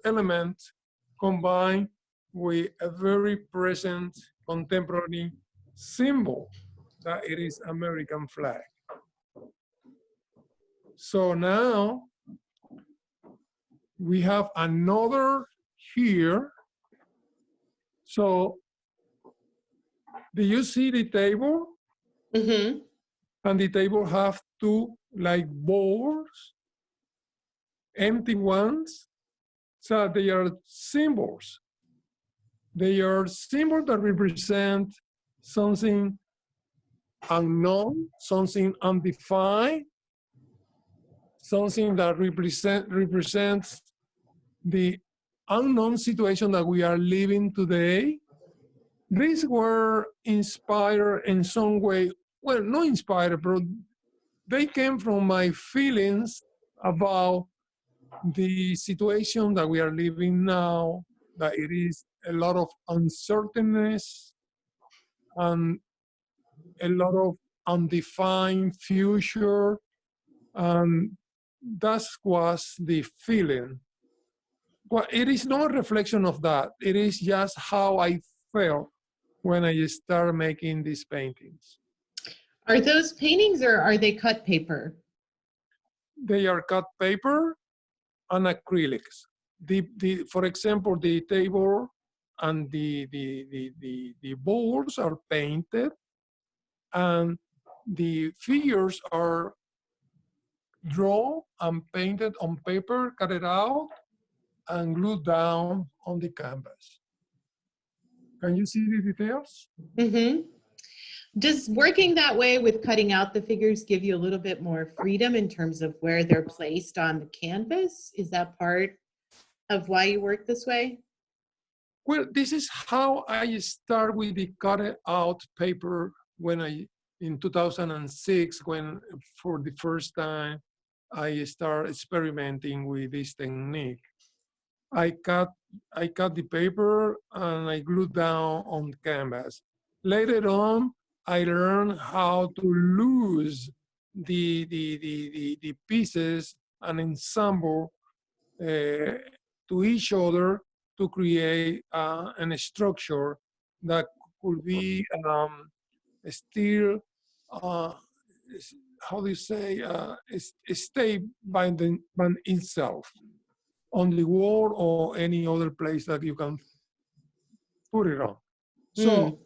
element combined with a very present contemporary symbol that it is American flag. So now we have another here. So do you see the table? Mm-hmm. And the table have two like bowls, empty ones. So they are symbols. They are symbols that represent something unknown, something undefined, something that represents the unknown situation that we are living today. These were inspired in some way, well, not inspired, but they came from my feelings about the situation that we are living now, that it is a lot of uncertainness and a lot of undefined future. And that was the feeling. Well, it is not a reflection of that. It is just how I felt when I started making these paintings. Are those paintings or are they cut paper? They are cut paper and acrylics. For example, the table and the boards are painted, and the figures are drawn and painted on paper, cut it out, and glued down on the canvas. Can you see the details? Mm-hmm. Does working that way with cutting out the figures give you a little bit more freedom in terms of where they're placed on the canvas? Is that part of why you work this way? Well, this is how I start with the cut out paper in 2006, when for the first time I started experimenting with this technique. I cut the paper and I glued down on canvas. Later on, I learned how to lose the pieces and ensemble to each other to create a structure that could be still, how do you say, stay by itself on the wall or any other place that you can put it on. So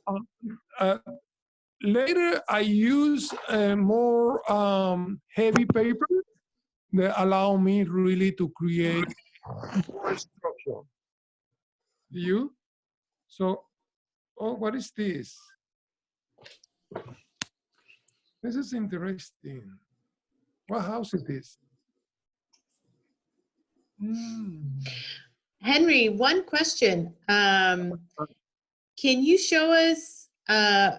later I use a more heavy paper that allow me really to create more structure. You? So, oh, what is this? This is interesting. What house is this? Henry, one question. Can you show us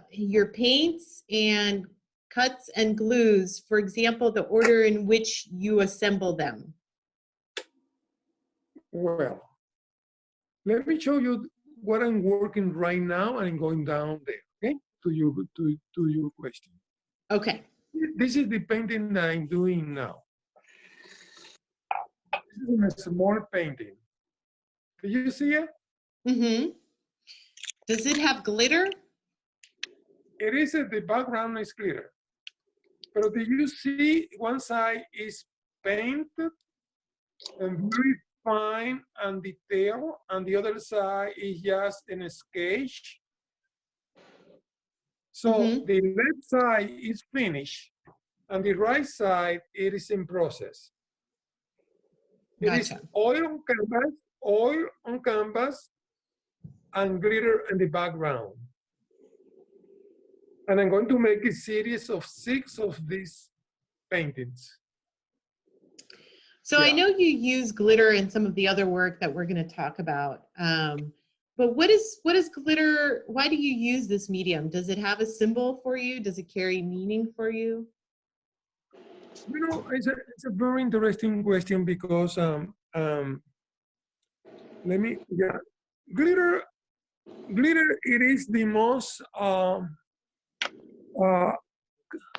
your paints and cuts and glues, for example, the order in which you assemble them? Well, let me show you what I'm working right now, and I'm going down there, okay? To your question. Okay. This is the painting that I'm doing now. This is a small painting. Do you see it? Mm-hmm. Does it have glitter? It is, the background is glitter. But do you see one side is painted and very fine and detailed, and the other side is just a sketch? So the left side is finished, and the right side, it is in process. It is oil on canvas, and glitter in the background. And I'm going to make a series of 6 of these paintings. So yeah. I know you use glitter in some of the other work that we're going to talk about. But what is glitter? Why do you use this medium? Does it have a symbol for you? Does it carry meaning for you? You know, it's a very interesting question, because glitter, it is the most, how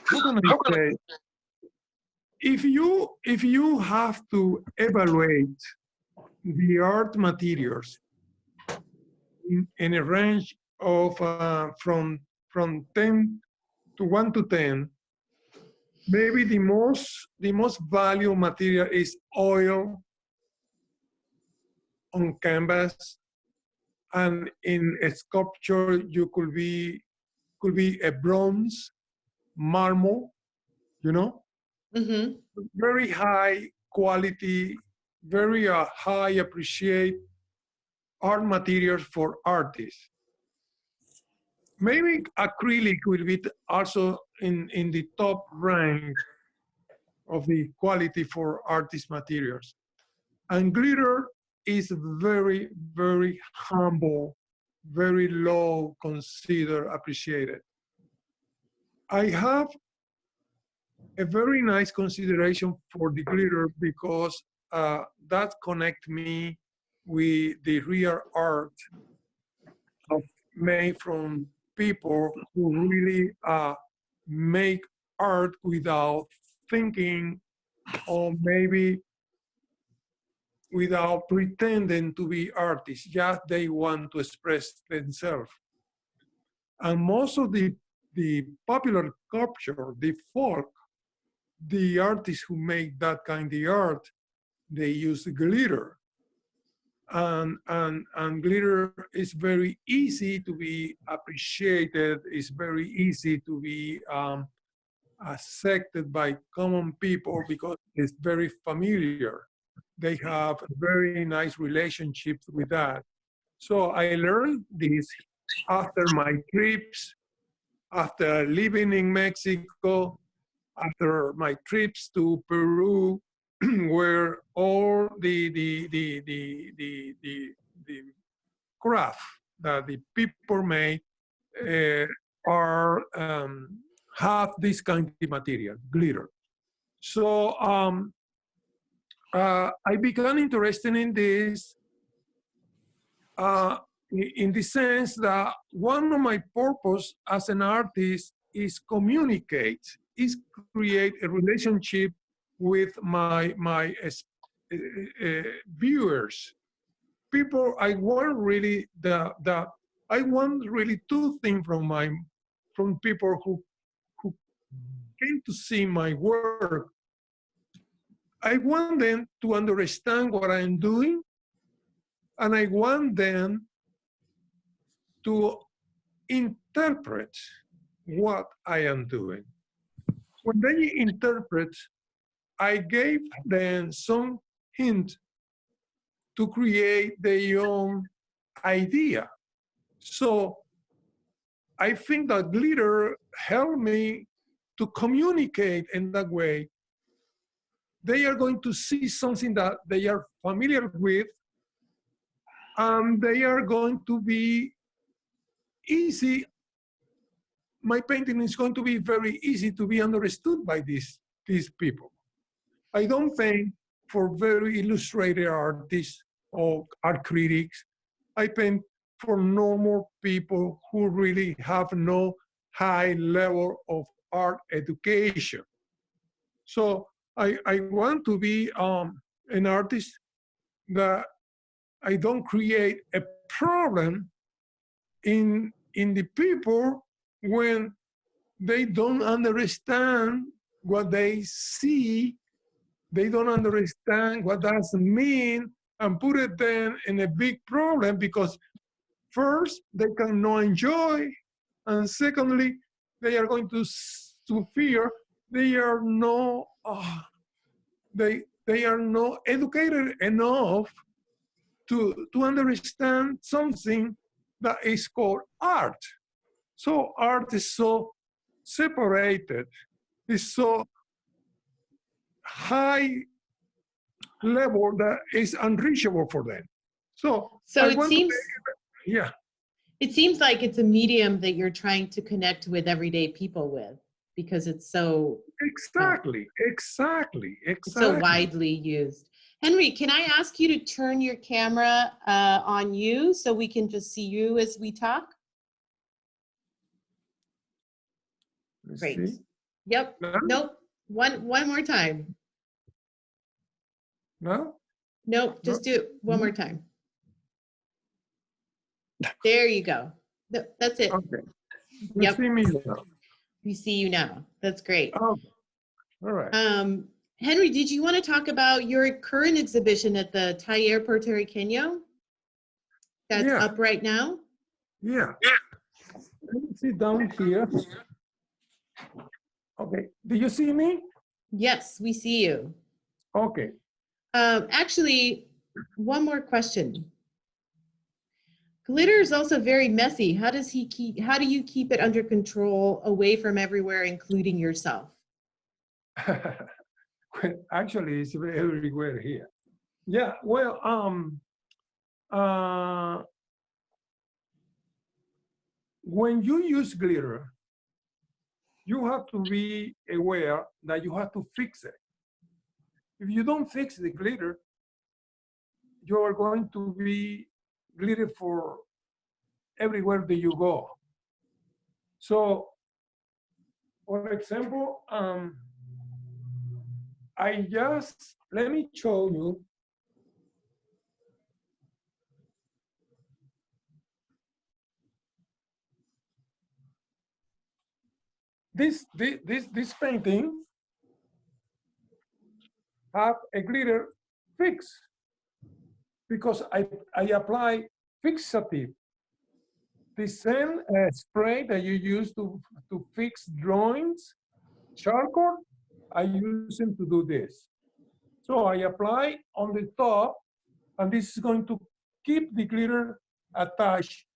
can I say? If you have to evaluate the art materials in a range of from 10 to 1 to 10. Maybe the most valuable material is oil on canvas, and in a sculpture you could be a bronze, marble, you know, very high quality, very high appreciate art materials for artists. Maybe acrylic will be also in the top rank of the quality for artist materials. And glitter is very, very humble, very low considered, appreciated. I have a very nice consideration for the glitter because that connect me with the real art of made from people who really make art without thinking, or maybe without pretending to be artists, just they want to express themselves. And most of the popular culture, the folk, the artists who make that kind of art, they use glitter. And glitter is very easy to be appreciated, it's very easy to be accepted by common people because it's very familiar. They have very nice relationships with that. So I learned this after my trips, after living in Mexico, after my trips to Peru, where all the craft that the people make are have this kind of material, glitter. So I began interested in this in the sense that one of my purpose as an artist is communicate, is create a relationship with my viewers. People, I want really I want really two things from people who came to see my work. I want them to understand what I'm doing, and I want them to interpret what I am doing. When they interpret, I gave them some hint to create their own idea. So I think that glitter helped me to communicate in that way. They are going to see something that they are familiar with, and they are going to be easy. My painting is going to be very easy to be understood by these people. I don't paint for very illustrated artists or art critics. I paint for normal people who really have no high level of art education. So I want to be an artist that I don't create a problem in the people when they don't understand what they see, they don't understand what that mean, and put it then in a big problem because first, they cannot enjoy, and secondly, they are going to fear they are no they are not educated enough to understand something that is called art. So art is so separated, is so high level that is unreachable for them. So it seems, yeah. It seems like it's a medium that you're trying to connect with everyday people with because it's so exactly. It's so widely used. Henry, can I ask you to turn your camera on you so we can just see you as we talk? Great. See? Yep. No? Nope. One more time. No? Nope, just do it one more time. There you go. That's it. Okay. Yep. You see me now. We see you now. That's great. Oh, all right. Henry, did you want to talk about your current exhibition at the Taller Puertorriqueño that's up right now? Yeah. Let me sit down here. Okay. Do you see me? Yes, we see you. Okay. Actually, one more question. Glitter is also very messy. How do you keep it under control, away from everywhere, including yourself? Actually, it's everywhere here. Yeah, well, when you use glitter, you have to be aware that you have to fix it. If you don't fix the glitter, you are going to be glitter for everywhere that you go. So, for example, let me show you. This painting have a glitter fix because I apply fixative. The same spray that you use to fix drawings, charcoal, I use them to do this. So I apply on the top, and this is going to keep the glitter attached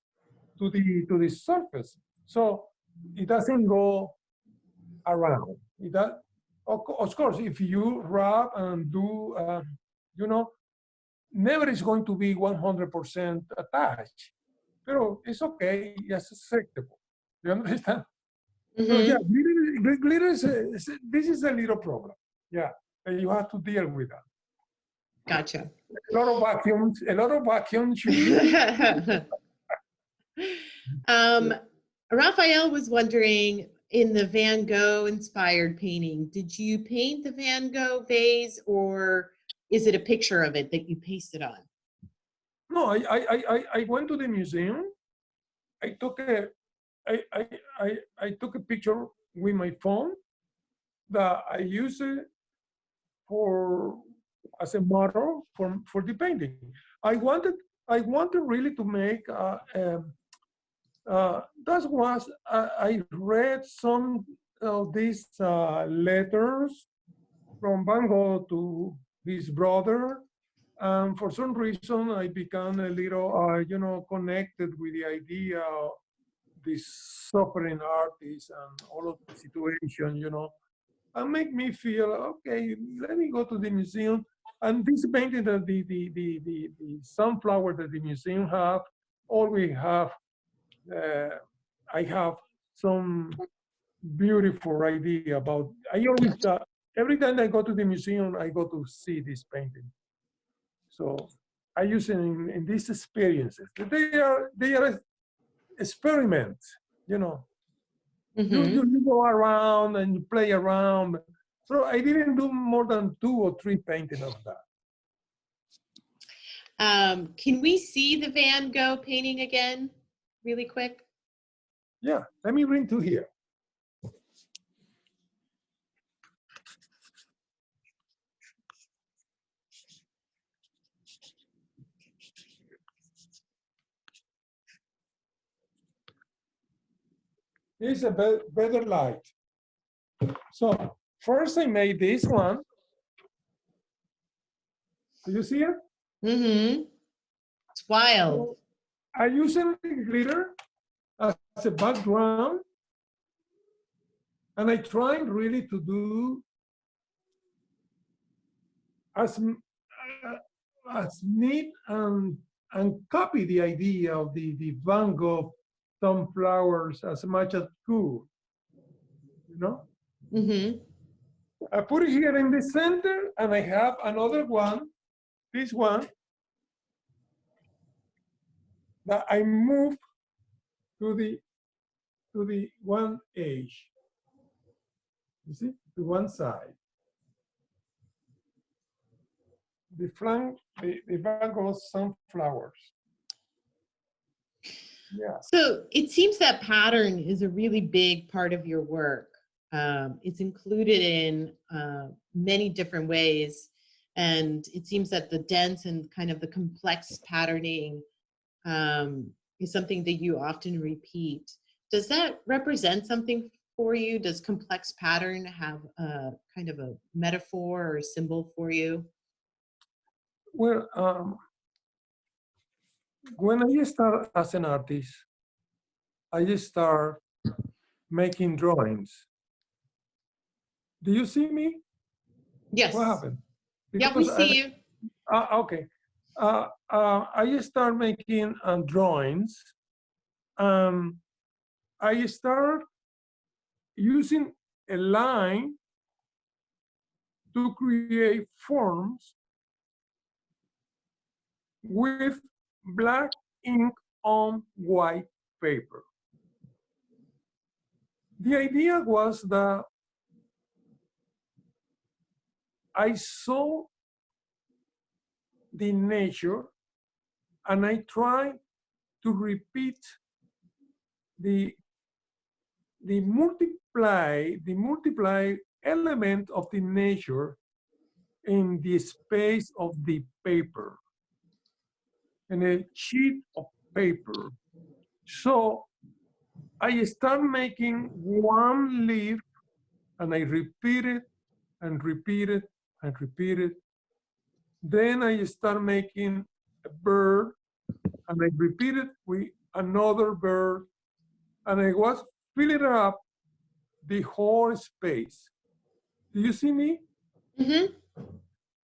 to the surface. So it doesn't go around. It does, of course, if you rub and do, never is going to be 100% attached. Pero it's okay, it's acceptable. You understand? Mm-hmm. So yeah, glitter this is a little problem. Yeah, and you have to deal with that. Gotcha. A lot of vacuums should be. Raphael was wondering, in the Van Gogh inspired painting, did you paint the Van Gogh vase, or is it a picture of it that you pasted on? No, I went to the museum. I took a picture with my phone that I use it as a model for the painting. I wanted really to make I read some of these letters from Van Gogh to his brother. For some reason, I became a little, connected with the idea of this suffering artist and all of the situation, and make me feel, okay, let me go to the museum. And this painting that the sunflower that the museum have, always have, I have some beautiful idea about, I always, every time I go to the museum, I go to see this painting. So I use it in these experiences. They are experiments, Mm-hmm. You go around and you play around. So I didn't do more than 2 or 3 paintings of that. Can we see the Van Gogh painting again, really quick? Yeah, let me bring to here. It's a better light. So first I made this one. Do you see it? Mm-hmm. It's wild. So I use glitter as a background, and I try really to do as neat and copy the idea of the Van Gogh sunflowers as much as cool, Mm-hmm. I put it here in the center, and I have another one, this one, that I move to the one edge. You see, to one side. the Van Gogh sunflowers. Yeah. So it seems that pattern is a really big part of your work. It's included in many different ways. And it seems that the dense and kind of the complex patterning is something that you often repeat. Does that represent something for you? Does complex pattern have a kind of a metaphor or a symbol for you? Well, when I start as an artist, I just start making drawings. Do you see me? Yes. What happened? Yeah, we see you. Okay. I just start making drawings. I start using a line to create forms with black ink on white paper. The idea was that I saw the nature and I try to repeat the multiply element of the nature in the space of the paper, in a sheet of paper. So I start making one leaf and I repeat it and repeat it and repeat it. Then I start making a bird and I repeat it with another bird, and I was filling up the whole space. Do you see me? Mm-hmm.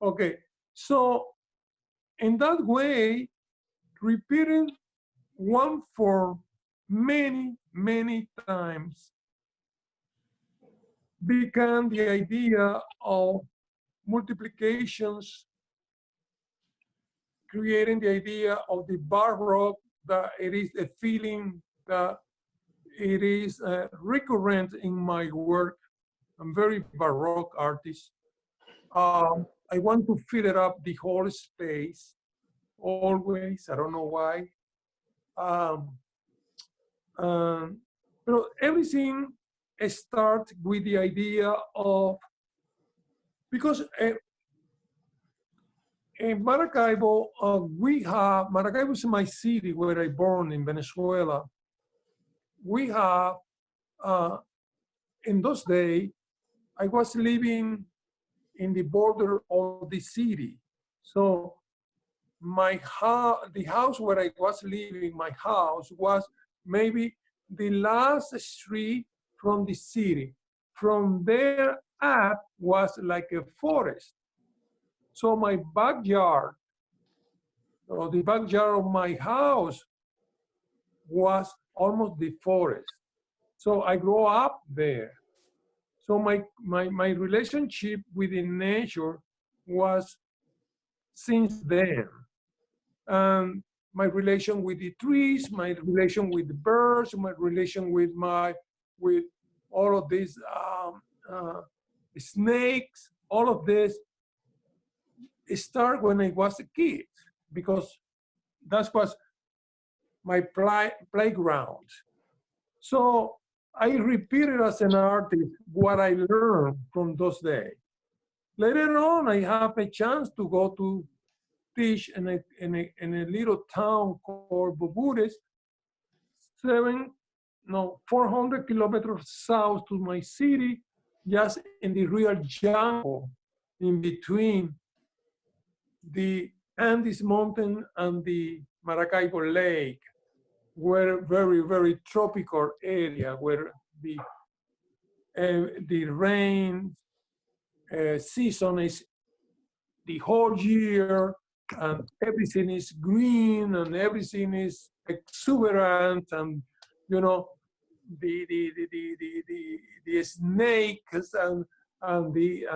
Okay, so in that way, repeating one form many, many times began the idea of multiplications, creating the idea of the baroque, that it is a feeling that it is recurrent in my work. I'm very baroque artist. I want to fill it up the whole space, always. I don't know why. But everything starts with the idea of, because in Maracaibo, Maracaibo is my city where I born in Venezuela. We have, in those days, I was living in the border of the city. So the house where I was living, my house was maybe the last street from the city. From there up was like a forest. So my backyard, or the backyard of my house, was almost the forest. So I grew up there. So my relationship with the nature was since then. And my relation with the trees, my relation with the birds, my relation with all of these snakes, all of this, it started when I was a kid, because that was my playground. So I repeated as an artist what I learned from those days. Later on, I have a chance to go to teach in a little town called Bermudez, 400 kilometers south to my city, just in the real jungle in between the Andes Mountain and the Maracaibo Lake, where very, very tropical area where the rain season is the whole year, and everything is green and everything is exuberant, and you know the snakes and the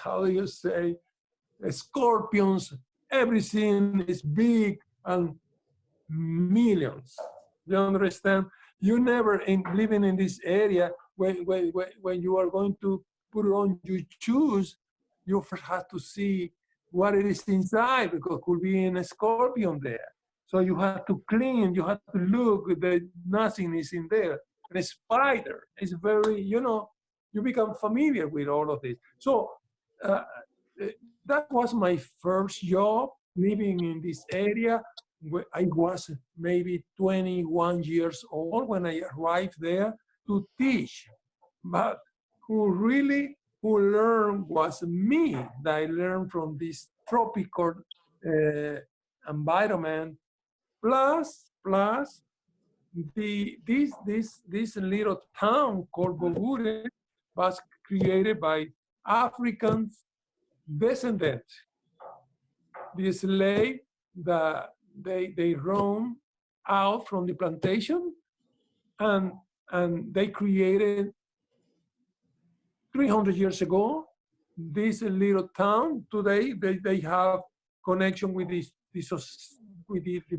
how do you say, scorpions, everything is big and millions. You understand? You never living in this area when you are going to put on your shoes, you first have to see what it is inside, because it could be a scorpion there. So you have to clean, you have to look that nothing is in there. And a spider is very, you become familiar with all of this. So that was my first job living in this area. I was maybe 21 years old when I arrived there to teach. But who learned was me. That I learned from this tropical environment, plus this little town called Gogh was created by African descendants. The slave that they roam out from the plantation, and they created 300 years ago this little town. Today they have connection with the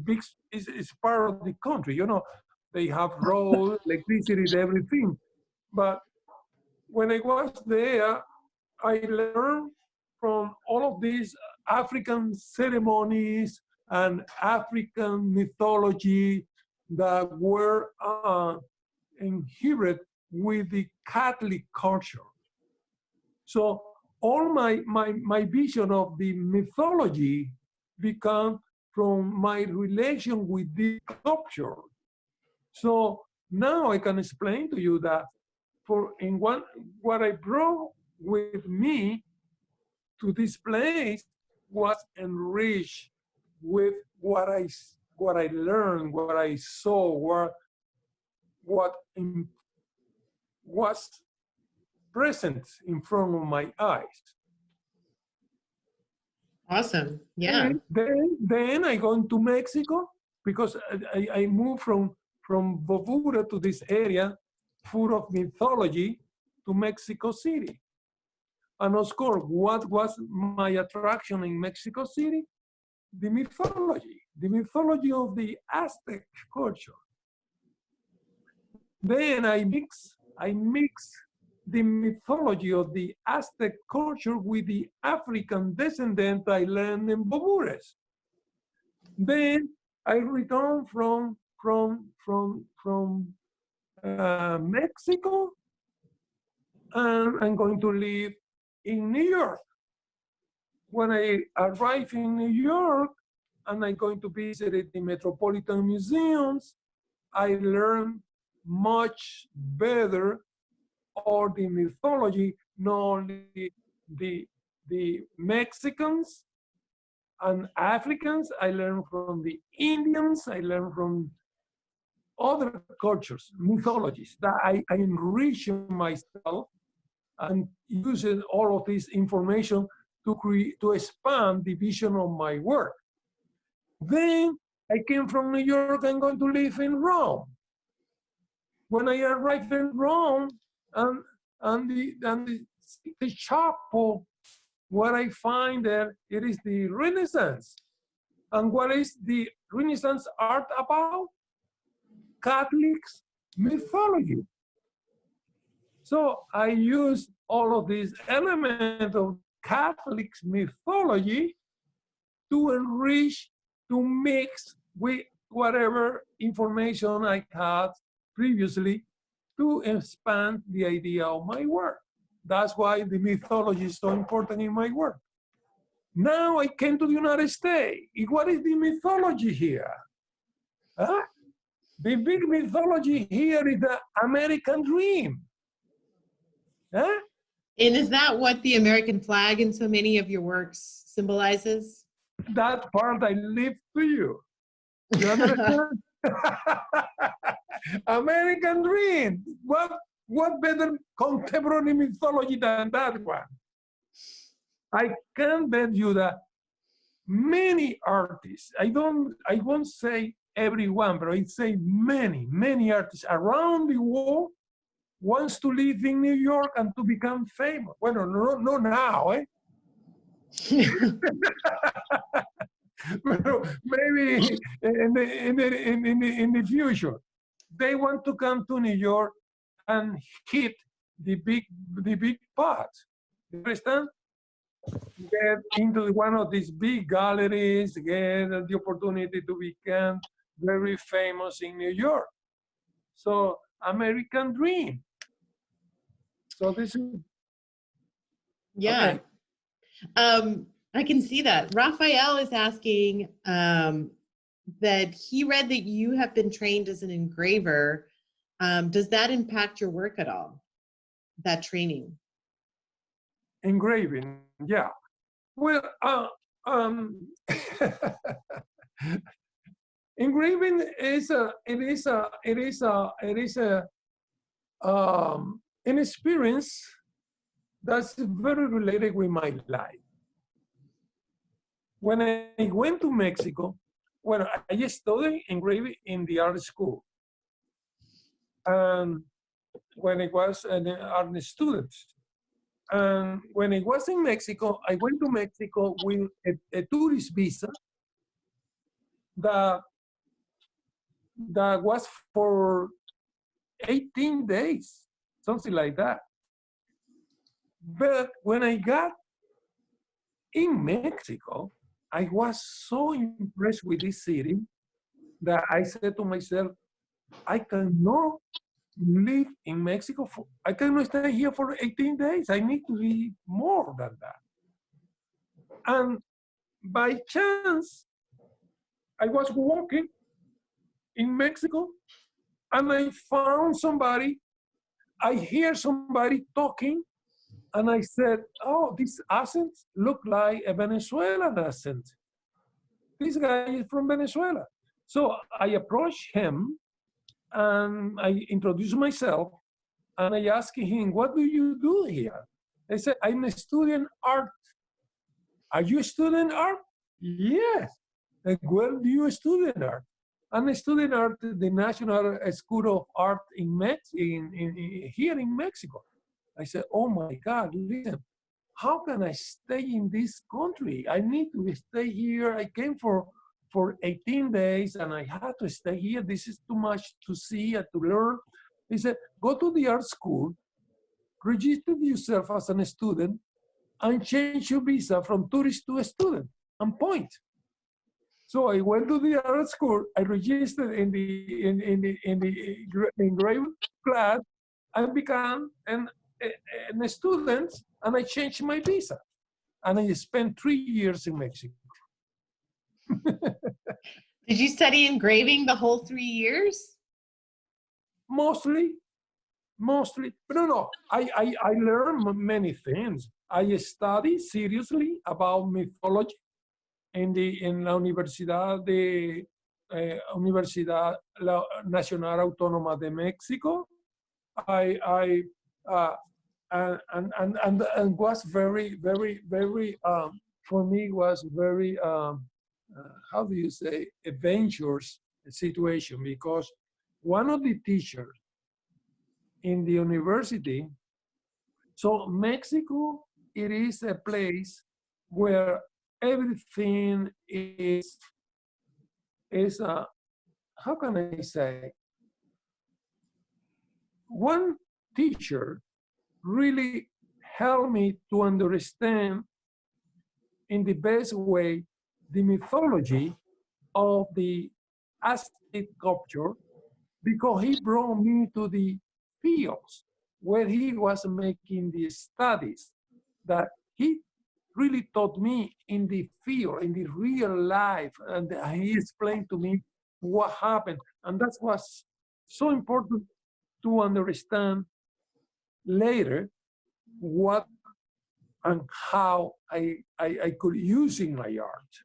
big, it's part of the country, they have roads, electricity, everything. But when I was there, I learned from all of these African ceremonies and African mythology that were inherent with the Catholic culture. So all my vision of the mythology became from my relation with the culture. So now I can explain to you that what I brought with me to this place was enriched with what I learned, what I saw, what was present in front of my eyes. Awesome. Yeah. And then I go into Mexico, because I moved from Bovura to this area full of mythology to Mexico City. And of course, what was my attraction in Mexico City? The mythology of the Aztec culture. Then I mix the mythology of the Aztec culture with the African descendant I learned in Bermudez. Then I returned from Mexico, and I'm going to live in New York. When I arrive in New York, and I'm going to visit the Metropolitan Museums, I learn much better all the mythology, not only the Mexicans and Africans, I learned from the Indians, I learned from other cultures, mythologies, that I enrich myself and using all of this information to expand the vision of my work. Then I came from New York, I'm going to live in Rome. When I arrived in Rome, and the chapel, what I find there, it is the Renaissance. And what is the Renaissance art about? Catholics mythology. So I use all of these elements of Catholic mythology to enrich, to mix with whatever information I had previously, to expand the idea of my work. That's why the mythology is so important in my work. Now I came to the United States. What is the mythology here? Huh? The big mythology here is the American dream. Huh? And is that what the American flag in so many of your works symbolizes? That part I leave to you. You understand? American dream. What better contemporary mythology than that one? I can bet you that many artists, I won't say everyone, but I'd say many artists around the world wants to live in New York and to become famous. Well, no now, eh? Maybe in the future, they want to come to New York and hit the big pot. You understand? get into one of these big galleries, get the opportunity to become very famous in New York. So American dream. So this is, Yeah. okay. I can see that. Raphael is asking that he read that you have been trained as an engraver. Does that impact your work at all, that training? Engraving, yeah. Well, engraving is an experience that's very related with my life. When I went to Mexico, well, I studied engraving in the art school. When I was an art student. And when I was in Mexico, I went to Mexico with a tourist visa that was for 18 days, something like that. But when I got in Mexico, I was so impressed with this city that I said to myself, I cannot live in Mexico. I cannot stay here for 18 days. I need to be more than that. And by chance, I was walking in Mexico and I found somebody. I hear somebody talking and I said, oh, this accent looked like a Venezuelan accent. This guy is from Venezuela. So I approached him and I introduced myself and I asked him, what do you do here? I said, I'm studying art. Are you studying art? Yes. And where do you study art? I'm studying art at the National School of Art here in Mexico. I said, oh my God, listen, how can I stay in this country? I need to stay here. I came for 18 days and I had to stay here. This is too much to see and to learn. He said, go to the art school, register yourself as a student, and change your visa from tourist to a student, and point. So I went to the art school. I registered in the engraving class. I became a student, and I changed my visa. And I spent 3 years in Mexico. Did you study engraving the whole 3 years? Mostly. But no. I learned many things. I studied seriously about mythology in la Universidad Nacional Autónoma de Mexico. I and was very for me was very how do you say, adventurous situation, because one of the teachers in the university, so Mexico, it is a place where everything is how can I say, one teacher really helped me to understand in the best way the mythology of the Aztec culture, because he brought me to the fields where he was making the studies that he really taught me in the field, in the real life, and he explained to me what happened. And that was so important to understand later what and how I could use in my art.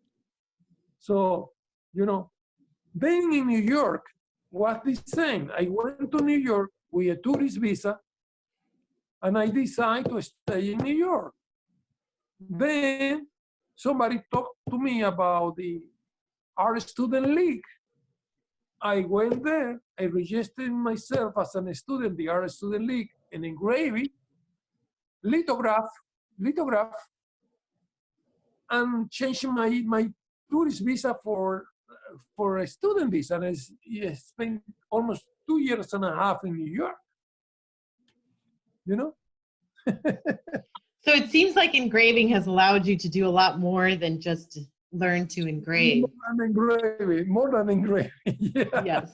So, being in New York was the same. I went to New York with a tourist visa, and I decided to stay in New York. Then somebody talked to me about the Art Student League. I went there, I registered myself as a student, the Art Student League, and engraving, lithograph, and changed my tourist visa for a student visa. And I spent almost 2 years and a half in New York. So it seems like engraving has allowed you to do a lot more than just learn to engrave. More than engraving, yeah. Yes.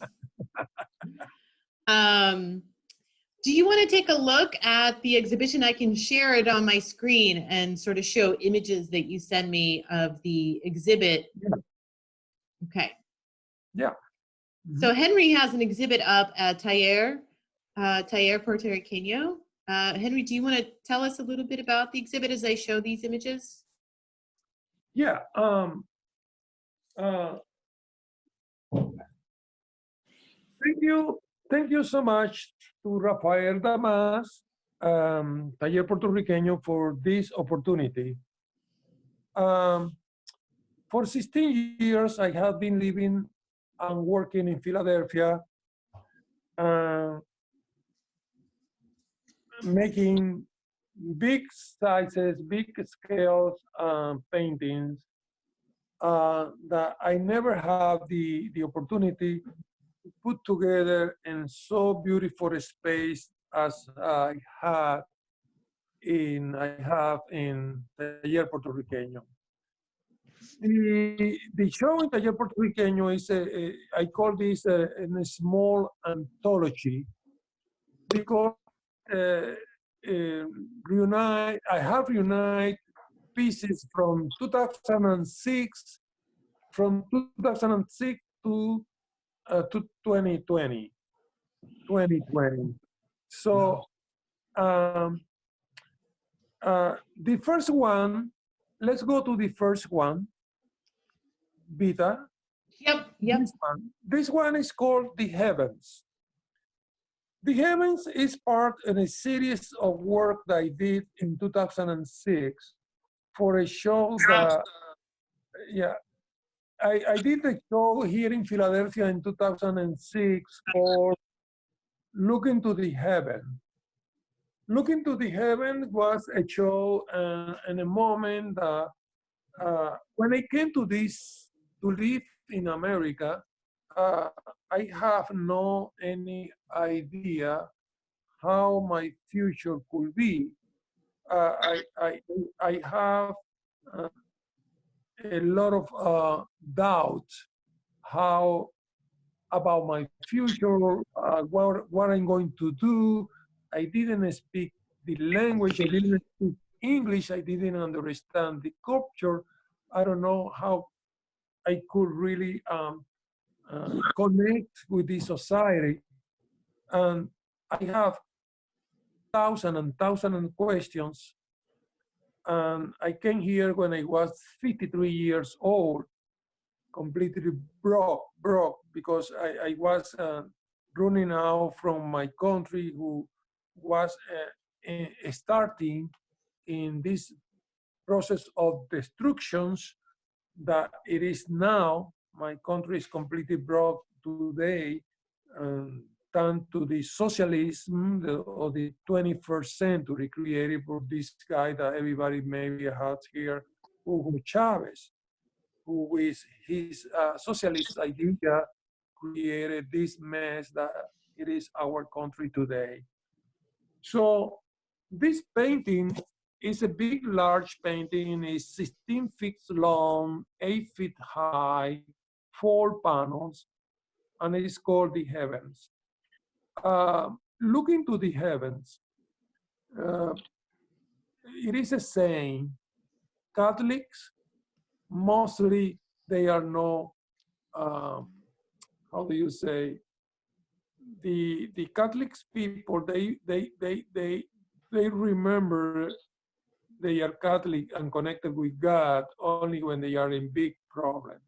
Do you want to take a look at the exhibition? I can share it on my screen and sort of show images that you send me of the exhibit. Yeah. Okay. Yeah. So Henry has an exhibit up at Taller Puertorriqueño. Henry, do you want to tell us a little bit about the exhibit as I show these images? Yeah. Thank you so much to Rafael Damas, Taller Puertorriqueño, for this opportunity. For 16 years, I have been living and working in Philadelphia, making big sizes, big scales paintings that I never have the opportunity to put together in so beautiful a space as I have in Taller Puertorriqueño. The show in Taller Puertorriqueño is I call this a small anthology because I have reunited pieces from 2006 to 2020. So the first one, let's go to the first one, Vita. Yep. This one is called The Heavens. The Heavens is part of a series of work that I did in 2006 for a show that, yeah, I did a show here in Philadelphia in 2006 called Look into the Heaven. Look into the Heaven was a show and a moment that when I came to live in America, I have no any idea how my future could be. I have a lot of doubt how about my future, what I'm going to do. I didn't speak the language, I didn't speak English, I didn't understand the culture. I don't know how I could really connect with the society. And I have thousands of questions. And I came here when I was 53 years old, completely broke because I was running out from my country, who was starting in this process of destructions that it is now. My country is completely broke today, thanks to the socialism of the 21st century created for this guy that everybody maybe has here, Hugo Chavez, who with his socialist idea created this mess that it is our country today. So this painting is a big, large painting. It's 16 feet long, 8 feet high, 4 panels, and it is called The Heavens. Look into the heavens. It is a saying, Catholics, mostly they are no, how do you say, the Catholic people, they remember they are Catholic and connected with God only when they are in big problems.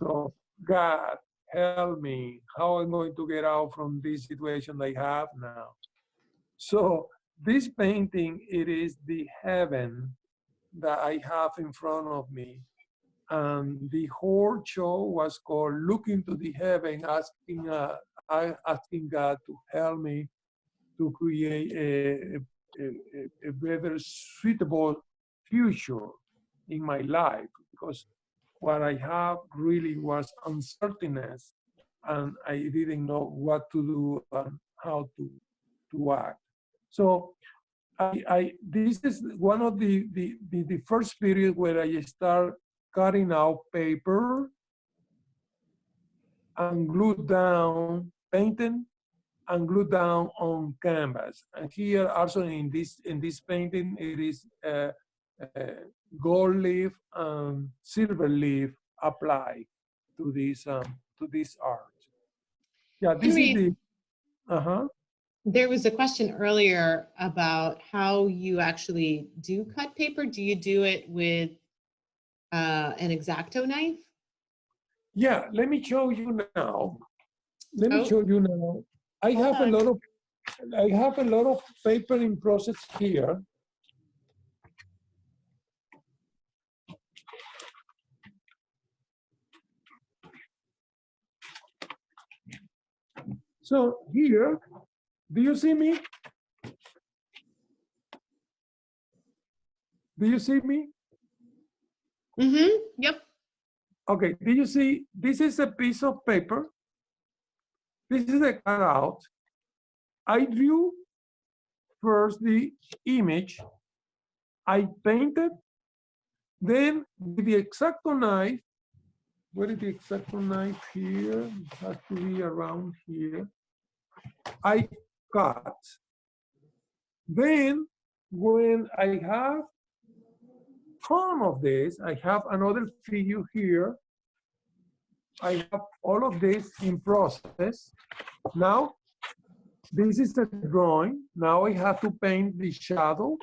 So, God, help me, how I'm going to get out from this situation I have now. So this painting, it is the heaven that I have in front of me. And the whole show was called Look into the Heaven, asking God to help me to create a better suitable future in my life, because what I have really was uncertainness, and I didn't know what to do and how to act. So this is one of the first period where I start cutting out paper and glue down, painting and glue down on canvas. And here also in this painting, it is gold leaf and silver leaf applied to this art. Yeah, this Henry, is the there was a question earlier about how you actually do cut paper. Do you do it with an X-Acto knife? Yeah, let me show you now. Let me show you now. I have a lot of paper in process here. So here, do you see me? Do you see me? Mm-hmm. Yep. Okay, do you see? This is a piece of paper. This is a cutout. I drew first the image. I painted. Then with the X-Acto knife, where is the X-Acto knife here? It has to be around here. I cut. Then when I have some of this, I have another figure here. I have all of this in process. Now, this is the drawing. Now I have to paint the shadows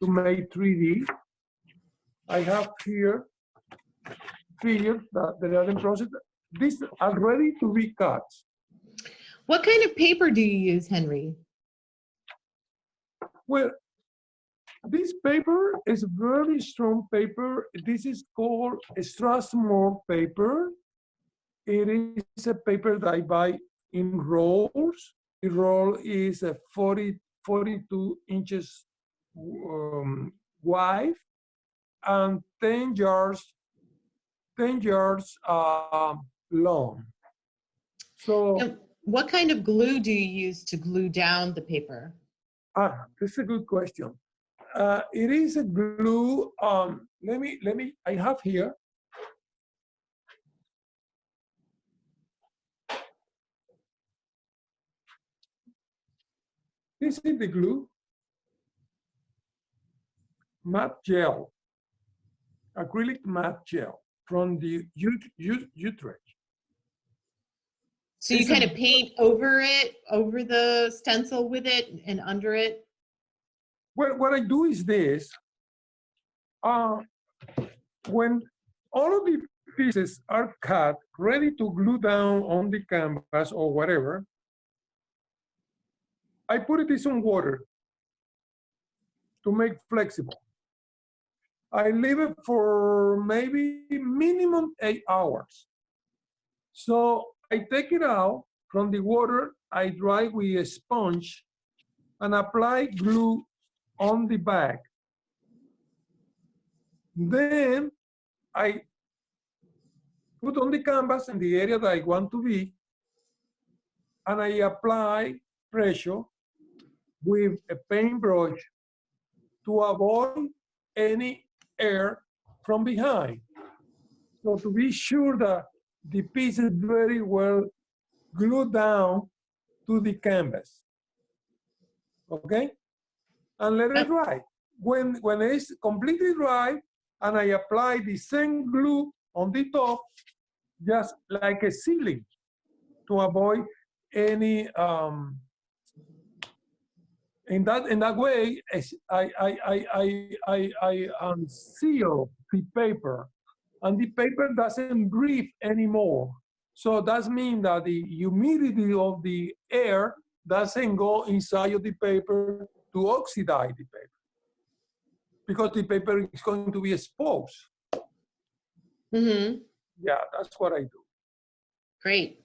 to make 3D. I have here figures that are in process. These are ready to be cut. What kind of paper do you use, Henry? Well, this paper is very strong paper. This is called Strathmore paper. It is a paper that I buy in rolls. The roll is a 42 inches wide and 10 yards long. So, and what kind of glue do you use to glue down the paper? That's a good question. It is a glue. I have here. This is the glue. Matte gel. Acrylic matte gel from the Utrecht. So you kind of paint over it, over the stencil with it and under it? Well, what I do is this. When all of the pieces are cut, ready to glue down on the canvas or whatever, I put it in some water to make flexible. I leave it for maybe minimum 8 hours. So I take it out from the water, I dry with a sponge and apply glue on the bag. Then I put on the canvas in the area that I want to be, and I apply pressure with a paintbrush to avoid any air from behind. So to be sure that the piece is very well glued down to the canvas. Okay? And let it dry. When it's completely dry, and I apply the same glue on the top, just like a sealing, to avoid any in that way I seal the paper, and the paper doesn't breathe anymore. So that means that the humidity of the air doesn't go inside of the paper to oxidize the paper, because the paper is going to be exposed. Mm-hmm. Yeah, that's what I do. Great.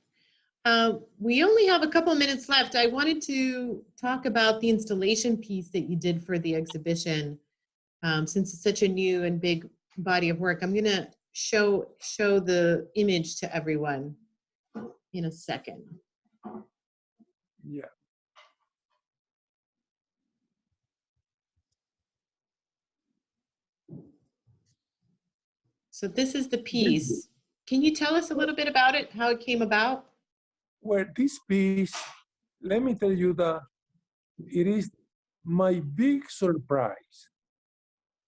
We only have a couple minutes left. I wanted to talk about the installation piece that you did for the exhibition. Since it's such a new and big body of work, I'm going to show the image to everyone in a second. Yeah. So this is the piece. Can you tell us a little bit about it, how it came about? Well, this piece, let me tell you that it is my big surprise.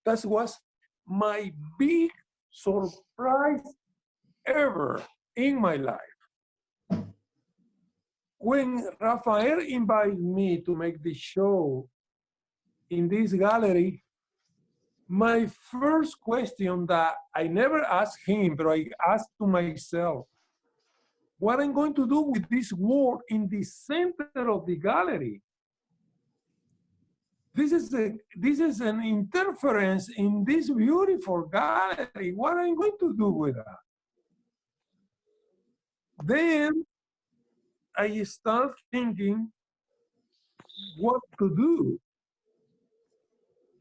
That was my big surprise ever in my life. When Rafael invited me to make the show in this gallery, my first question that I never asked him, but I asked to myself, what I'm going to do with this word in the center of the gallery? This is an interference in this beautiful gallery. What am I going to do with that? Then I start thinking what to do.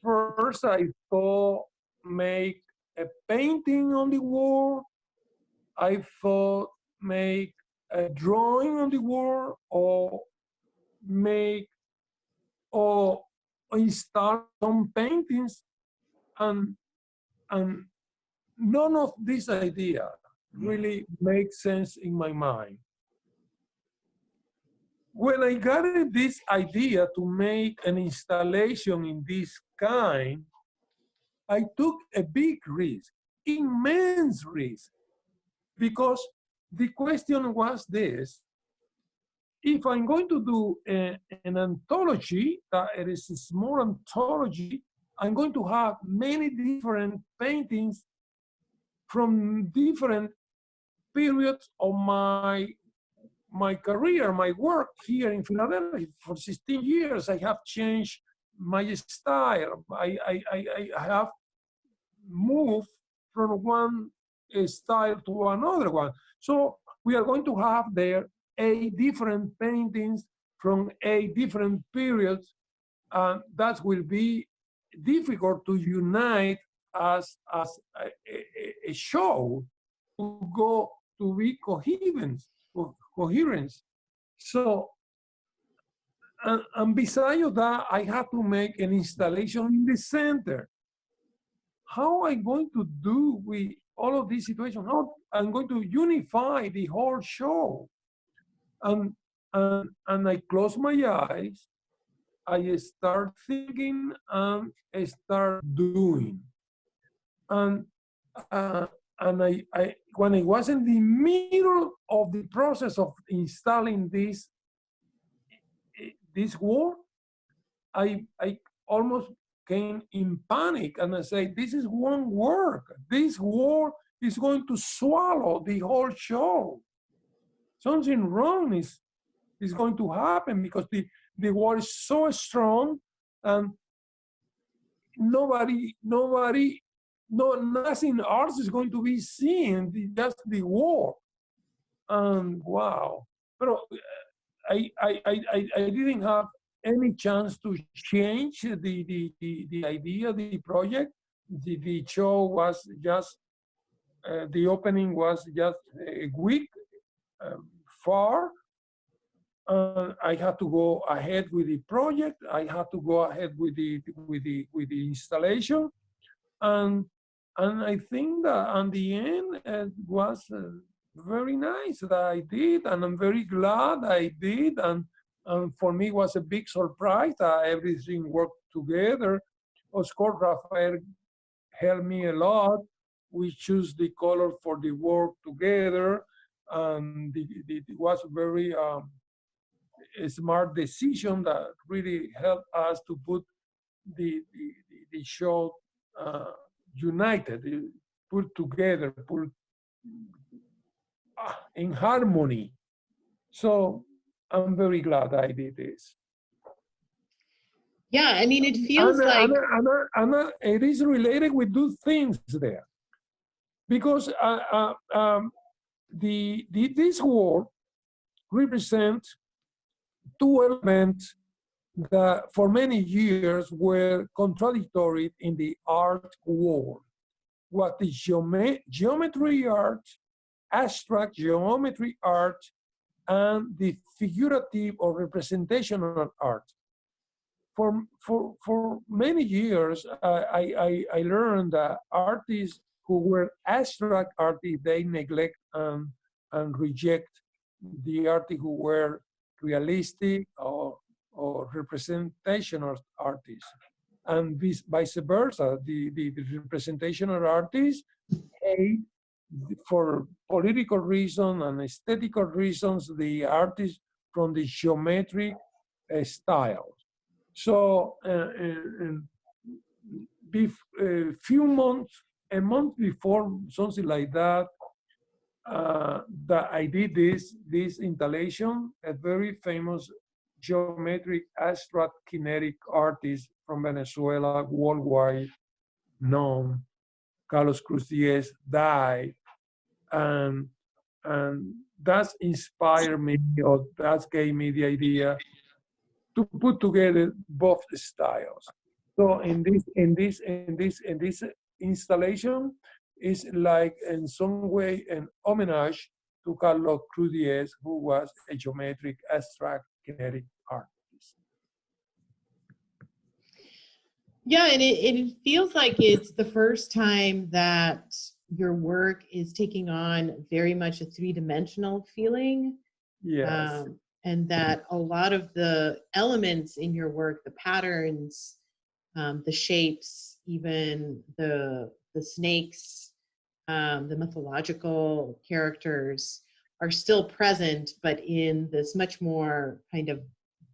First, I thought make a painting on the wall. I thought make a drawing on the wall, or make or install some paintings, and none of this idea really makes sense in my mind. When I got this idea to make an installation in this kind, I took a big risk, immense risk, because the question was this: if I'm going to do an anthology, that it is a small anthology, I'm going to have many different paintings from different periods of my career, my work here in Philadelphia. For 16 years, I have changed my style. I have moved from one style to another one. So we are going to have there 8 different paintings from 8 different periods, and that will be difficult to unite as a show to go to be coherence. So, and besides that, I have to make an installation in the center. How am I going to do with all of these situations? How I'm going to unify the whole show? And I close my eyes, I start thinking, and I start doing. And when I was in the middle of the process of installing this wall, I almost came in panic, and I say, this is won't work. This wall is going to swallow the whole show. Something wrong is going to happen, because the wall is so strong, and nothing else is going to be seen, just the wall. And wow. But I didn't have any chance to change the idea, the project. The show was just, the opening was just a week far. I had to go ahead with the project. I had to go ahead with the installation, and I think that in the end it was very nice that I did, and I'm very glad I did. And for me, it was a big surprise that everything worked together. Of course, Rafael helped me a lot. We choose the color for the work together, and it was very a smart decision that really helped us to put the show united, put together, put in harmony. So I'm very glad I did this. Yeah, I mean, it feels like... it is related with 2 things there. Because this word represents 2 elements that for many years were contradictory in the art world. What is geometry art, abstract geometry art, and the figurative or representational art. For many years, I learned that artists who were abstract artists, they neglect and reject the artists who were realistic or representational artists. And vice versa, the representational artists hate, for political reasons and aesthetical reasons, the artists from the geometric style. So a month before, something like that, that I did this installation, a very famous geometric abstract kinetic artist from Venezuela, worldwide known, Carlos Cruz Diez, died. And that's inspired me, or that gave me the idea to put together both styles. So in this installation is like in some way an homage to Carlos Cruz Diez, who was a geometric abstract kinetic artist. Yeah, and it feels like it's the first time that your work is taking on very much a three-dimensional feeling. Yes. And that a lot of the elements in your work, the patterns, the shapes, even the snakes, the mythological characters are still present, but in this much more kind of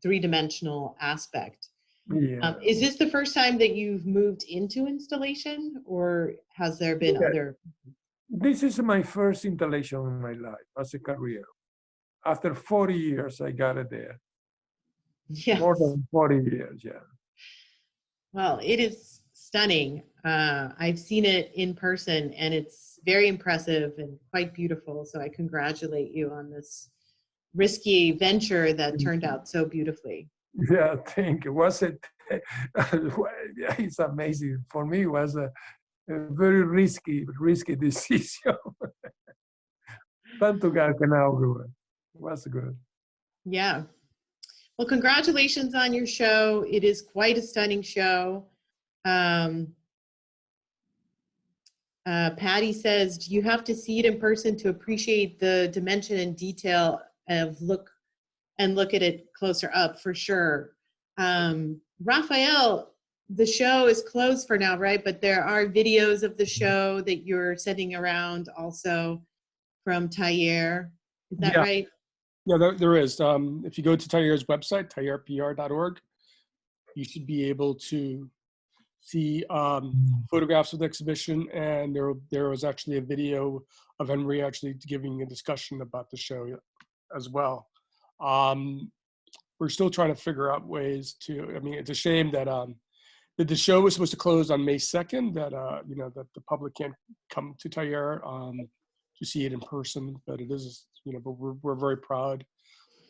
three-dimensional aspect. Yeah. Is this the first time that you've moved into installation, or has there been other? This is my first installation in my life as a career. After 40 years, I got it there. Yes. More than 40 years, yeah. Well, it is stunning. I've seen it in person, and it's very impressive and quite beautiful. So I congratulate you on this risky venture that turned out so beautifully. Yeah, thank you. It's amazing. For me, it was a very risky decision. Tanto que it was good. Yeah. Well, congratulations on your show. It is quite a stunning show. Patty says, you have to see it in person to appreciate the dimension and detail of look at it closer up, for sure. Raphael, the show is closed for now, right? But there are videos of the show that you're sending around also from Taller. Is that right? Yeah, there is. If you go to Taller's website, tallerpr.org, you should be able to see photographs of the exhibition, and there was actually a video of Henry actually giving a discussion about the show as well. We're still trying to figure out ways to, I mean, it's a shame that the show was supposed to close on May 2nd, that that the public can't come to Taller to see it in person, but it is, but we're very proud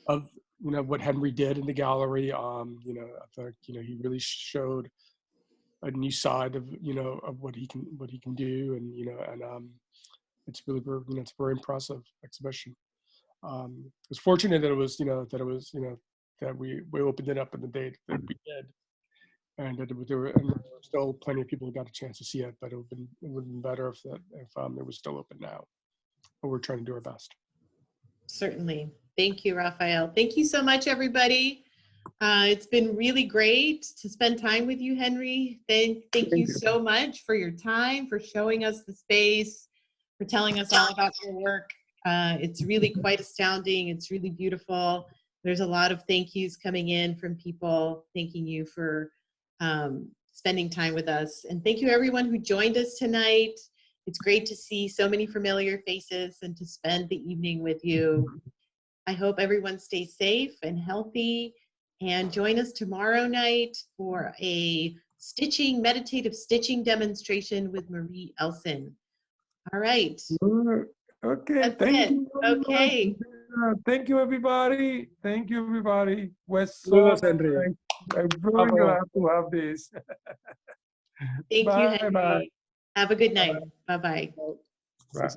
of what Henry did in the gallery. I think he really showed a new side of of what he can do, and it's really it's a very impressive exhibition. It's fortunate that it was that we opened it up in the date that we did, and that there were still plenty of people who got a chance to see it, but it would have been better if it was still open now. But we're trying to do our best. Certainly. Thank you, Raphael. Thank you so much, everybody. It's been really great to spend time with you, Henry. Thank you so much for your time, for showing us the space, for telling us all about your work. It's really quite astounding. It's really beautiful. There's a lot of thank yous coming in from people thanking you for spending time with us. And thank you, everyone who joined us tonight. It's great to see so many familiar faces and to spend the evening with you. I hope everyone stays safe and healthy, and join us tomorrow night for a meditative stitching demonstration with Marie Elson. All right. Okay. Thank you. Okay. Thank you, everybody. Thank you, everybody. Henry. I'm very glad to have this. Thank you, Henry. Bye. Have a good night. Bye-bye. Bye.